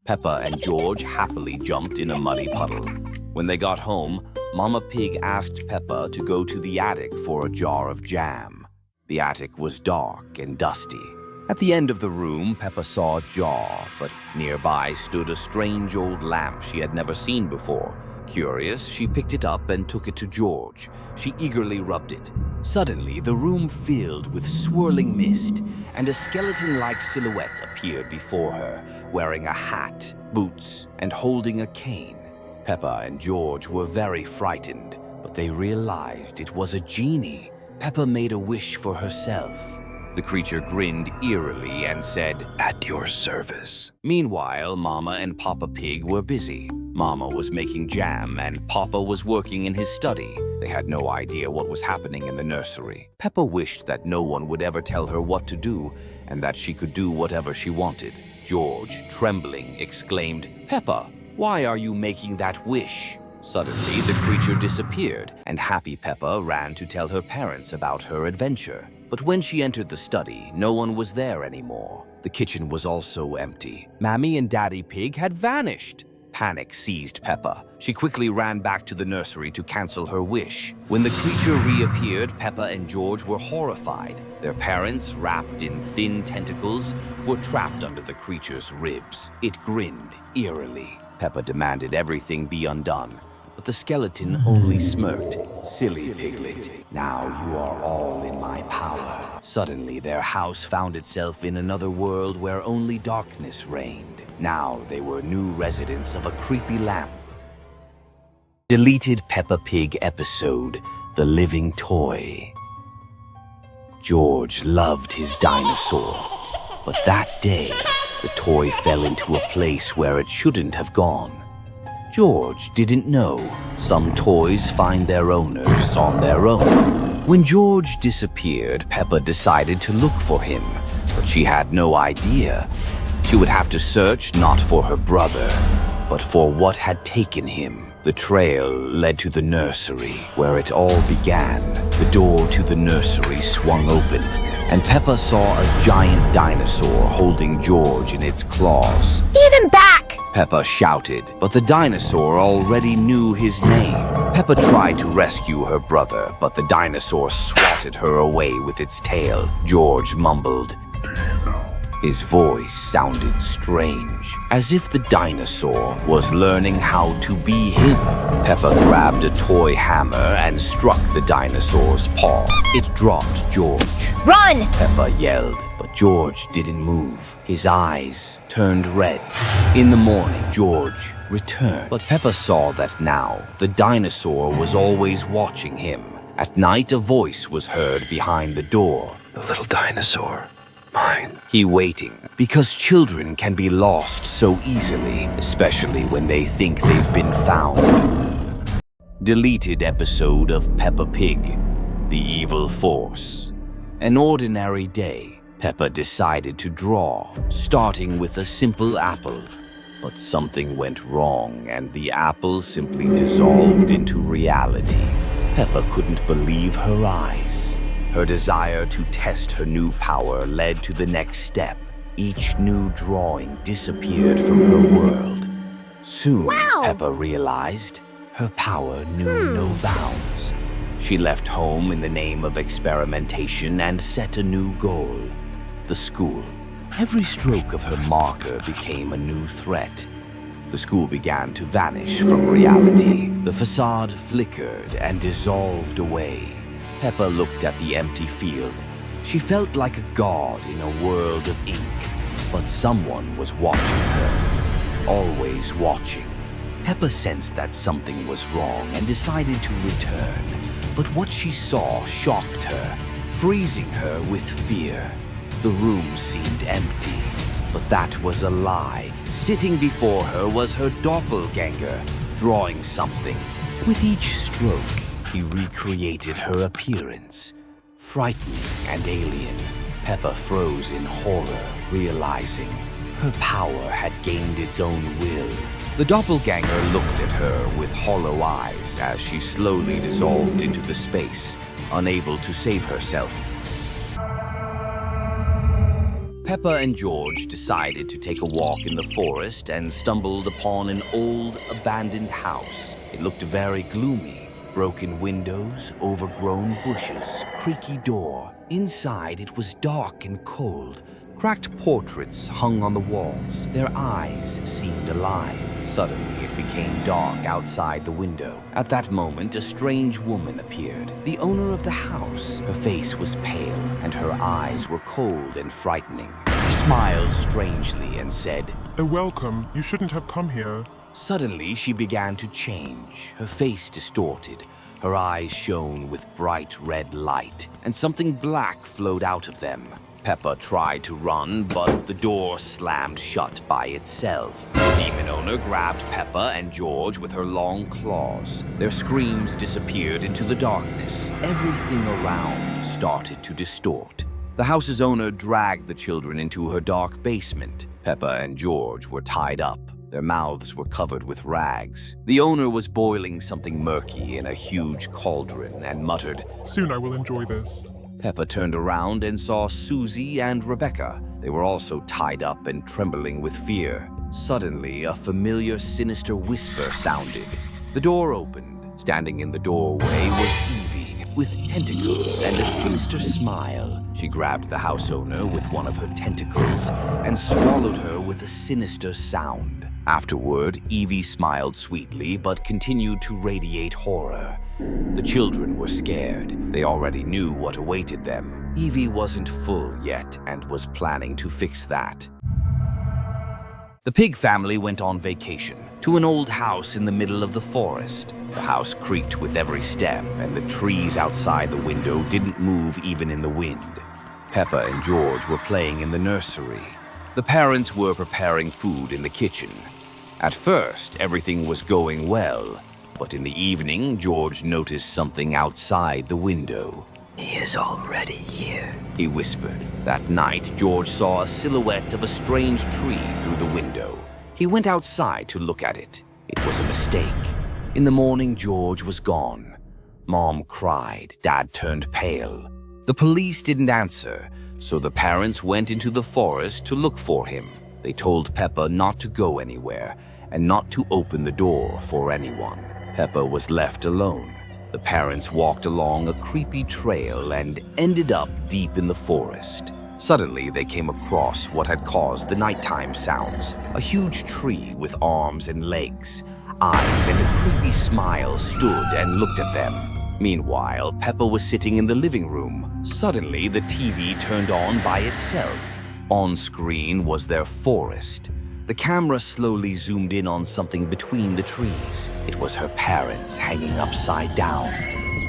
Peppa and George happily jumped in a muddy puddle. When they got home, Mama Pig asked Peppa to go to the attic for a jar of jam. The attic was dark and dusty. At the end of the room, Peppa saw a jar, but nearby stood a strange old lamp she had never seen before. Curious, she picked it up and took it to George. She eagerly rubbed it. Suddenly, the room filled with swirling mist, and a skeleton-like silhouette appeared before her, wearing a hat, boots, and holding a cane. Peppa and George were very frightened, but they realized it was a genie. Peppa made a wish for herself. The creature grinned eerily and said, "At your service." Meanwhile, Mama and Papa Pig were busy. Mama was making jam and Papa was working in his study. They had no idea what was happening in the nursery. Peppa wished that no one would ever tell her what to do and that she could do whatever she wanted. George, trembling, exclaimed, "Peppa, why are you making that wish?" Suddenly, the creature disappeared, and happy Peppa ran to tell her parents about her adventure. But when she entered the study, no one was there anymore. The kitchen was also empty. Mammy and Daddy Pig had vanished. Panic seized Peppa. She quickly ran back to the nursery to cancel her wish. When the creature reappeared, Peppa and George were horrified. Their parents, wrapped in thin tentacles, were trapped under the creature's ribs. It grinned eerily. Peppa demanded everything be undone, but the skeleton only smirked. "Silly piglet, now you are all in my power." Suddenly, their house found itself in another world where only darkness reigned. Now they were new residents of a creepy lamp. Deleted Peppa Pig episode, The Living Toy. George loved his dinosaur, but that day, the toy fell into a place where it shouldn't have gone. George didn't know. Some toys find their owners on their own. When George disappeared, Peppa decided to look for him, but she had no idea. She would have to search not for her brother, but for what had taken him. The trail led to the nursery, where it all began. The door to the nursery swung open, and Peppa saw a giant dinosaur holding George in its claws. "Give him back!" Peppa shouted, but the dinosaur already knew his name. Peppa tried to rescue her brother, but the dinosaur swatted her away with its tail. George mumbled. His voice sounded strange, as if the dinosaur was learning how to be him. Peppa grabbed a toy hammer and struck the dinosaur's paw. It dropped George. "Run!" Peppa yelled, but George didn't move. His eyes turned red. In the morning, George returned, but Peppa saw that now the dinosaur was always watching him. At night, a voice was heard behind the door. "The little dinosaur. Mine." He waiting, because children can be lost so easily, especially when they think they've been found. Deleted episode of Peppa Pig, The Evil Force. An ordinary day, Peppa decided to draw, starting with a simple apple. But something went wrong, and the apple simply dissolved into reality. Peppa couldn't believe her eyes. Her desire to test her new power led to the next step. Each new drawing disappeared from her world. Soon, Wow! Peppa realized her power knew no bounds. She left home in the name of experimentation and set a new goal: the school. Every stroke of her marker became a new threat. The school began to vanish from reality. The facade flickered and dissolved away. Peppa looked at the empty field. She felt like a god in a world of ink, but someone was watching her, always watching. Peppa sensed that something was wrong and decided to return, but what she saw shocked her, freezing her with fear. The room seemed empty, but that was a lie. Sitting before her was her doppelganger, drawing something. With each stroke, he recreated her appearance, frightening and alien. Peppa froze in horror, realizing her power had gained its own will. The doppelganger looked at her with hollow eyes as she slowly dissolved into the space, unable to save herself. Peppa and George decided to take a walk in the forest and stumbled upon an old, abandoned house. It looked very gloomy. Broken windows, overgrown bushes, creaky door. Inside, it was dark and cold. Cracked portraits hung on the walls. Their eyes seemed alive. Suddenly, it became dark outside the window. At that moment, a strange woman appeared. The owner of the house. Her face was pale, and her eyes were cold and frightening. She smiled strangely and said, Welcome. You shouldn't have come here. Suddenly, she began to change. Her face distorted. Her eyes shone with bright red light, and something black flowed out of them. Peppa tried to run, but the door slammed shut by itself. The demon owner grabbed Peppa and George with her long claws. Their screams disappeared into the darkness. Everything around started to distort. The house's owner dragged the children into her dark basement. Peppa and George were tied up. Their mouths were covered with rags. The owner was boiling something murky in a huge cauldron and muttered, Soon I will enjoy this. Peppa turned around and saw Susie and Rebecca. They were also tied up and trembling with fear. Suddenly, a familiar, sinister whisper sounded. The door opened. Standing in the doorway was Evie, with tentacles and a sinister smile. She grabbed the house owner with one of her tentacles and swallowed her with a sinister sound. Afterward, Evie smiled sweetly but continued to radiate horror. The children were scared. They already knew what awaited them. Evie wasn't full yet and was planning to fix that. The pig family went on vacation to an old house in the middle of the forest. The house creaked with every step, and the trees outside the window didn't move even in the wind. Peppa and George were playing in the nursery. The parents were preparing food in the kitchen. At first, everything was going well, but in the evening, George noticed something outside the window. He is already here. He whispered. That night, George saw a silhouette of a strange tree through the window. He went outside to look at it. It was a mistake. In the morning, George was gone. Mom cried. Dad turned pale. The police didn't answer, so the parents went into the forest to look for him. They told Peppa not to go anywhere and not to open the door for anyone. Peppa was left alone. The parents walked along a creepy trail and ended up deep in the forest. Suddenly, they came across what had caused the nighttime sounds. A huge tree with arms and legs. Eyes and a creepy smile stood and looked at them. Meanwhile, Peppa was sitting in the living room. Suddenly, the TV turned on by itself. On screen was their forest. The camera slowly zoomed in on something between the trees. It was her parents hanging upside down.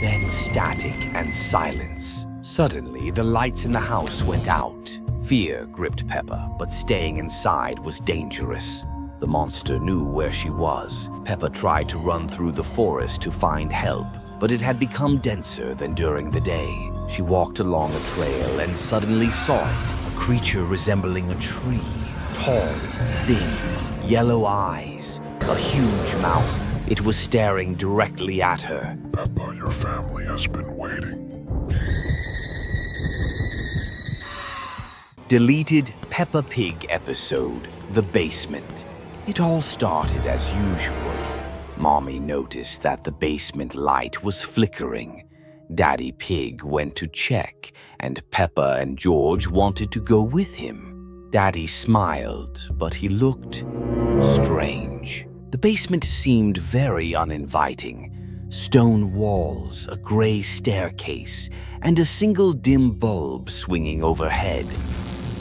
Then static and silence. Suddenly, the lights in the house went out. Fear gripped Peppa, but staying inside was dangerous. The monster knew where she was. Peppa tried to run through the forest to find help, but it had become denser than during the day. She walked along a trail and suddenly saw it. A creature resembling a tree. Tall, thin, yellow eyes, a huge mouth. It was staring directly at her. Peppa, your family has been waiting. Deleted Peppa Pig episode, The Basement. It all started as usual. Mommy noticed that the basement light was flickering. Daddy Pig went to check, and Peppa and George wanted to go with him. Daddy smiled, but he looked strange. The basement seemed very uninviting. Stone walls, a gray staircase, and a single dim bulb swinging overhead.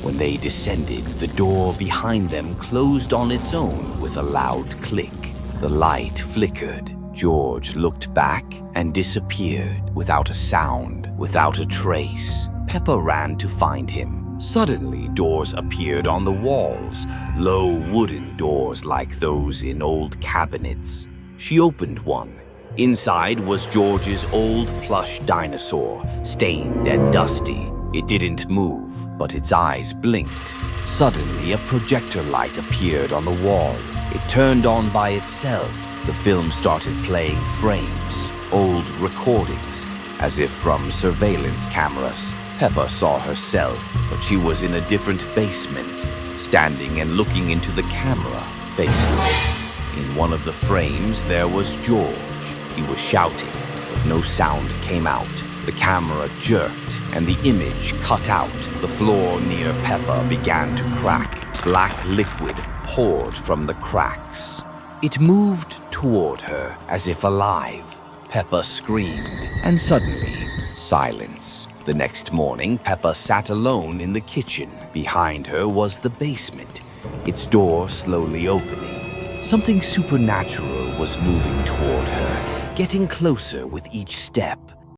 When they descended, the door behind them closed on its own with a loud click. The light flickered. George looked back and disappeared without a sound, without a trace. Peppa ran to find him. Suddenly, doors appeared on the walls, low wooden doors like those in old cabinets. She opened one. Inside was George's old plush dinosaur, stained and dusty. It didn't move, but its eyes blinked. Suddenly, a projector light appeared on the wall. It turned on by itself. The film started playing frames, old recordings, as if from surveillance cameras. Peppa saw herself, but she was in a different basement, standing and looking into the camera, faceless. In one of the frames, there was George. He was shouting, but no sound came out. The camera jerked, and the image cut out. The floor near Peppa began to crack. Black liquid poured from the cracks. It moved toward her, as if alive. Peppa screamed, and suddenly, silence. The next morning, Peppa sat alone in the kitchen. Behind her was the basement, its door slowly opening. Something supernatural was moving toward her, getting closer with each step.